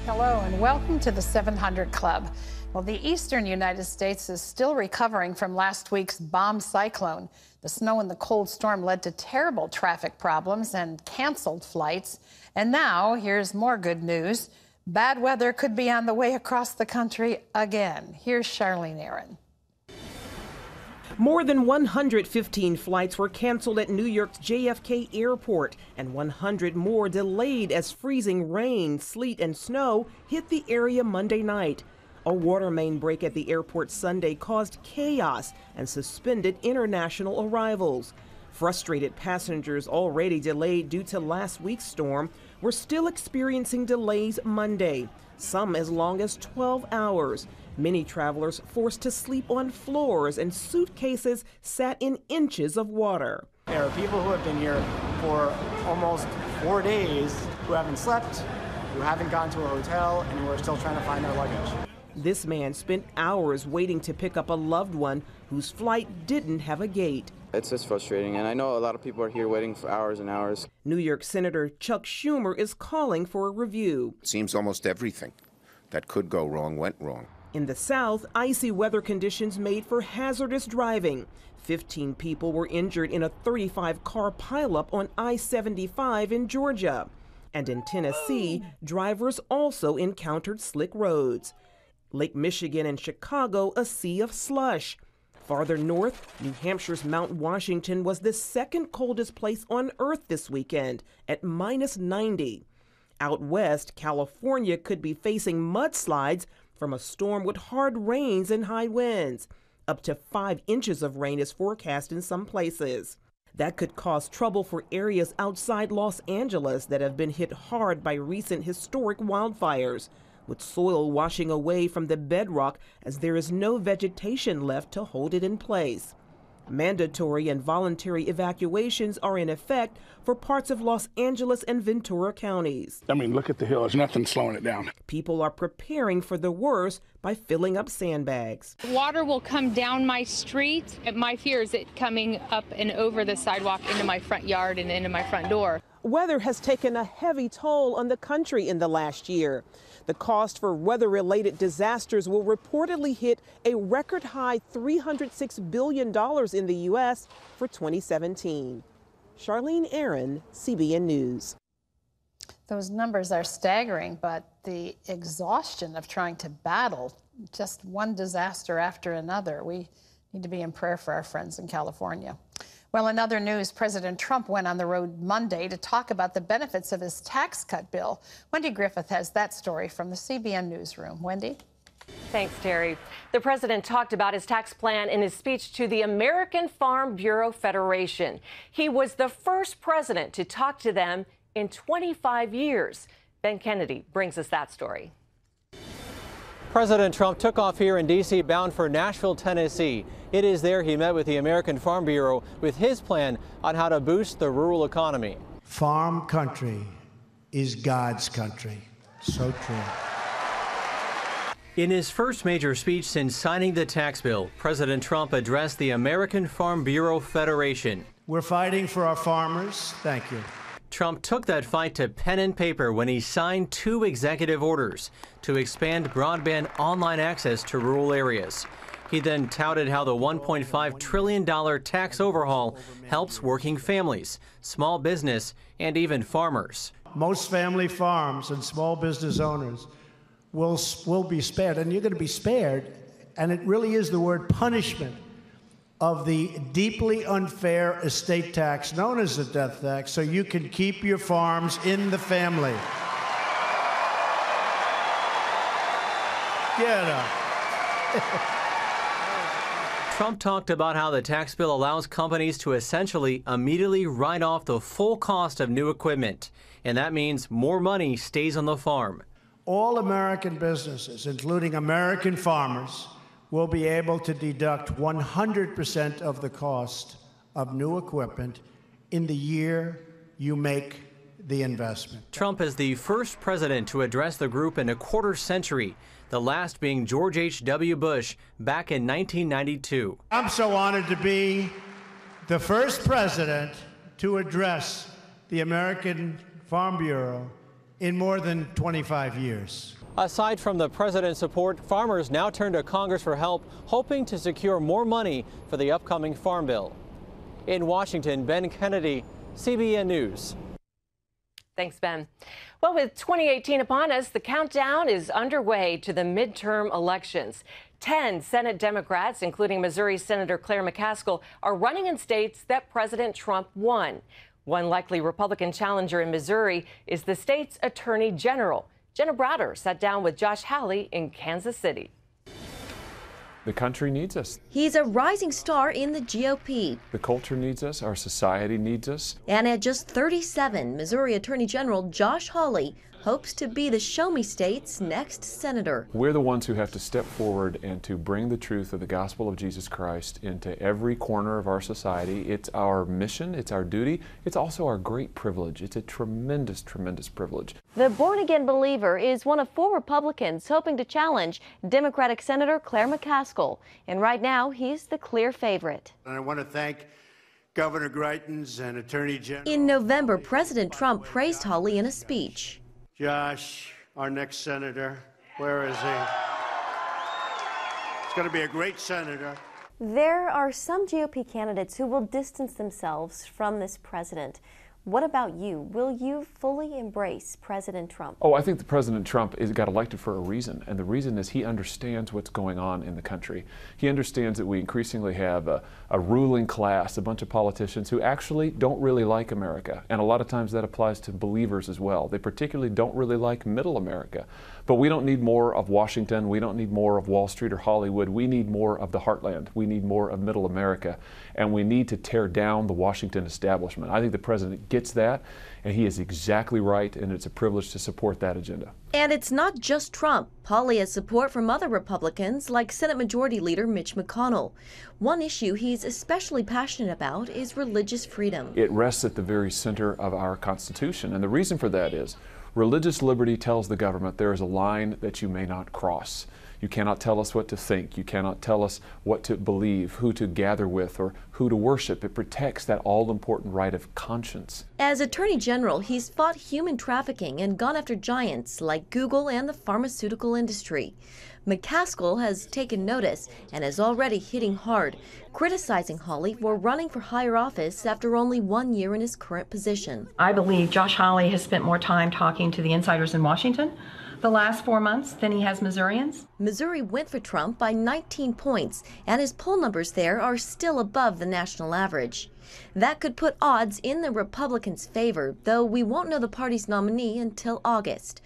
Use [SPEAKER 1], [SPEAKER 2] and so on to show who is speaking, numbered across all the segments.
[SPEAKER 1] Hello and welcome to the 700 Club. Well, the eastern United States is still recovering from last week's bomb cyclone. The snow and the cold storm led to terrible traffic problems and canceled flights. And now, here's more good news. Bad weather could be on the way across the country again. Here's Charlene Aaron.
[SPEAKER 2] More than 115 flights were canceled at New York's JFK Airport, and 100 more delayed as freezing rain, sleet, and snow hit the area Monday night. A water main break at the airport Sunday caused chaos and suspended international arrivals. Frustrated passengers already delayed due to last week's storm were still experiencing delays Monday, some as long as 12 hours. Many travelers forced to sleep on floors, and suitcases sat in inches of water.
[SPEAKER 3] There are people who have been here for almost 4 days who haven't slept, who haven't gone to a hotel, and who are still trying to find their luggage.
[SPEAKER 2] This man spent hours waiting to pick up a loved one whose flight didn't have a gate.
[SPEAKER 4] It's just frustrating, and I know a lot of people are here waiting for hours and hours.
[SPEAKER 2] New York Senator Chuck Schumer is calling for a review.
[SPEAKER 5] It seems almost everything that could go wrong went wrong.
[SPEAKER 2] In the South, icy weather conditions made for hazardous driving. 15 people were injured in a 35-car pileup on I-75 in Georgia. And in Tennessee, drivers also encountered slick roads. Lake Michigan and Chicago, a sea of slush. Farther north, New Hampshire's Mount Washington was the second coldest place on Earth this weekend at -90. Out west, California could be facing mudslides from a storm with hard rains and high winds. Up to 5 inches of rain is forecast in some places. That could cause trouble for areas outside Los Angeles that have been hit hard by recent historic wildfires, with soil washing away from the bedrock as there is no vegetation left to hold it in place. Mandatory and voluntary evacuations are in effect for parts of Los Angeles and Ventura counties.
[SPEAKER 6] I mean, look at the hill. There's nothing slowing it down.
[SPEAKER 2] People are preparing for the worst by filling up sandbags.
[SPEAKER 7] Water will come down my street. My fear is it coming up and over the sidewalk into my front yard and into my front door.
[SPEAKER 2] Weather has taken a heavy toll on the country in the last year. The cost for weather-related disasters will reportedly hit a record-high $306 billion in the U.S. for 2017. Charlene Aaron, CBN News.
[SPEAKER 1] Those numbers are staggering, but the exhaustion of trying to battle just one disaster after another. We need to be in prayer for our friends in California. Well, in other news, President Trump went on the road Monday to talk about the benefits of his tax cut bill. Wendy Griffith has that story from the CBN Newsroom. Wendy?
[SPEAKER 8] Thanks, Terry. The president talked about his tax plan in his speech to the American Farm Bureau Federation. He was the first president to talk to them in 25 years. Ben Kennedy brings us that story.
[SPEAKER 9] President Trump took off here in D.C. bound for Nashville, Tennessee. It is there he met with the American Farm Bureau with his plan on how to boost the rural economy.
[SPEAKER 10] Farm country is God's country. So true.
[SPEAKER 9] In his first major speech since signing the tax bill, President Trump addressed the American Farm Bureau Federation.
[SPEAKER 10] We're fighting for our farmers. Thank you.
[SPEAKER 9] Trump took that fight to pen and paper when he signed 2 executive orders to expand broadband online access to rural areas. He then touted how the $1.5 trillion tax overhaul helps working families, small business, and even farmers.
[SPEAKER 10] Most family farms and small business owners will be spared, and you're going to be spared, and it really is the word punishment of the deeply unfair estate tax known as the death tax, so you can keep your farms in the family. Get up.
[SPEAKER 9] Trump talked about how the tax bill allows companies to essentially immediately write off the full cost of new equipment, and that means more money stays on the farm.
[SPEAKER 10] All American businesses, including American farmers, will be able to deduct 100% of the cost of new equipment in the year you make the investment.
[SPEAKER 9] Trump is the first president to address the group in a quarter century, the last being George H.W. Bush back in 1992.
[SPEAKER 10] I'm so honored to be the first president to address the American Farm Bureau in more than 25 years.
[SPEAKER 9] Aside from the president's support, farmers now turn to Congress for help, hoping to secure more money for the upcoming farm bill. In Washington, Ben Kennedy, CBN News.
[SPEAKER 8] Thanks, Ben. Well, with 2018 upon us, the countdown is underway to the midterm elections. 10 Senate Democrats, including Missouri Senator Claire McCaskill, are running in states that President Trump won. One likely Republican challenger in Missouri is the state's Attorney General. Jenna Browder sat down with Josh Hawley in Kansas City.
[SPEAKER 11] The country needs us.
[SPEAKER 12] He's a rising star in the GOP.
[SPEAKER 11] The culture needs us. Our society needs us.
[SPEAKER 12] And at just 37, Missouri Attorney General Josh Hawley hopes to be the Show Me State's next senator.
[SPEAKER 11] We're the ones who have to step forward and to bring the truth of the gospel of Jesus Christ into every corner of our society. It's our mission, it's our duty, it's also our great privilege. It's a tremendous, tremendous privilege.
[SPEAKER 12] The born-again believer is one of 4 Republicans hoping to challenge Democratic Senator Claire McCaskill. And right now, he's the clear favorite.
[SPEAKER 10] And I want to thank Governor Greitens and Attorney General.
[SPEAKER 12] In November, President Trump praised Hawley in a speech.
[SPEAKER 10] Josh, our next senator, where is he? He's going to be a great senator.
[SPEAKER 12] There are some GOP candidates who will distance themselves from this president. What about you? Will you fully embrace President Trump?
[SPEAKER 11] Oh, I think that President Trump got elected for a reason, and the reason is he understands what's going on in the country. He understands that we increasingly have a ruling class, a bunch of politicians who actually don't really like America, and a lot of times that applies to believers as well. They particularly don't really like middle America. But we don't need more of Washington, we don't need more of Wall Street or Hollywood, we need more of the heartland, we need more of middle America, and we need to tear down the Washington establishment. I think the president gets that, and he is exactly right, and it's a privilege to support that agenda.
[SPEAKER 12] And it's not just Trump. Hawley has support from other Republicans like Senate Majority Leader Mitch McConnell. One issue he's especially passionate about is religious freedom.
[SPEAKER 11] It rests at the very center of our Constitution, and the reason for that is religious liberty tells the government there is a line that you may not cross. You cannot tell us what to think. You cannot tell us what to believe, who to gather with, or who to worship. It protects that all-important right of conscience.
[SPEAKER 12] As Attorney General, he's fought human trafficking and gone after giants like Google and the pharmaceutical industry. McCaskill has taken notice and is already hitting hard, criticizing Hawley for running for higher office after only 1 year in his current position.
[SPEAKER 13] I believe Josh Hawley has spent more time talking to the insiders in Washington the last 4 months than he has Missourians.
[SPEAKER 12] Missouri went for Trump by 19 points, and his poll numbers there are still above the national average. That could put odds in the Republicans' favor, though we won't know the party's nominee until August.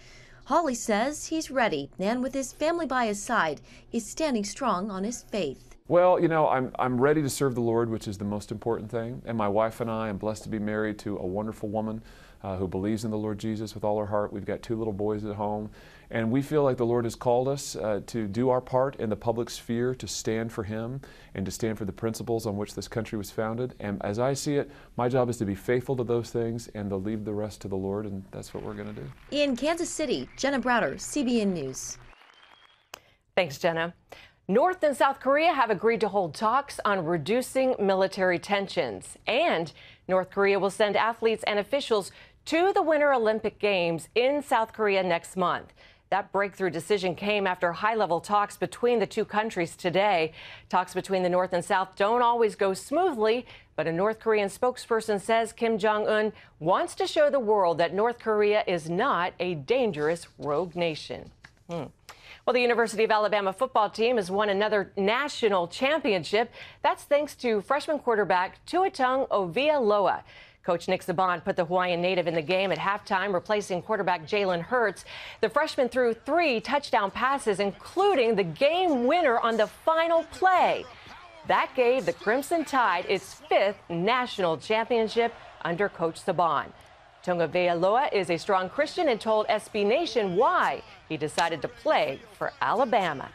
[SPEAKER 12] Hawley says he's ready, and with his family by his side, he's standing strong on his faith.
[SPEAKER 11] Well, you know, I'm ready to serve the Lord, which is the most important thing. And my wife and I am blessed to be married to a wonderful woman who believes in the Lord Jesus with all her heart. We've got 2 little boys at home. And we feel like the Lord has called us to do our part in the public sphere, to stand for Him and to stand for the principles on which this country was founded. And as I see it, my job is to be faithful to those things and to leave the rest to the Lord, and that's what we're going to do.
[SPEAKER 12] In Kansas City, Jenna Browder, CBN News.
[SPEAKER 8] Thanks, Jenna. North and South Korea have agreed to hold talks on reducing military tensions, and North Korea will send athletes and officials to the Winter Olympic Games in South Korea next month. That breakthrough decision came after high-level talks between the 2 countries today. Talks between the North and South don't always go smoothly, but a North Korean spokesperson says Kim Jong-un wants to show the world that North Korea is not a dangerous rogue nation. Well, the University of Alabama football team has won another national championship. That's thanks to freshman quarterback Tuatung Ovialoa. Coach Nick Saban put the Hawaiian native in the game at halftime, replacing quarterback Jalen Hurts. The freshman threw 3 touchdown passes, including the game winner on the final play. That gave the Crimson Tide its 5th national championship under Coach Saban. Tunga is a strong Christian and told SB Nation why he decided to play for Alabama.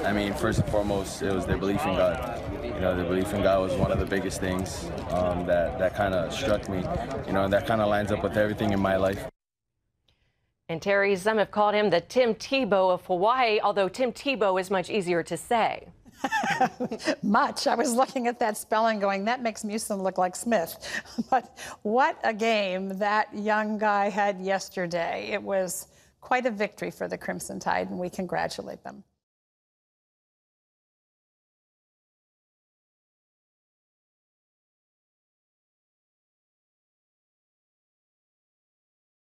[SPEAKER 4] I mean, first and foremost, it was their belief in God. You know, their belief in God was one of the biggest things that kind of struck me. You know, and that kind of lines up with everything in my life.
[SPEAKER 8] And Terry, some have called him the Tim Tebow of Hawaii, although Tim Tebow is much easier to say.
[SPEAKER 1] Much. I was looking at that spelling going, that makes Musin look like Smith. But what a game that young guy had yesterday. It was quite a victory for the Crimson Tide, and we congratulate them.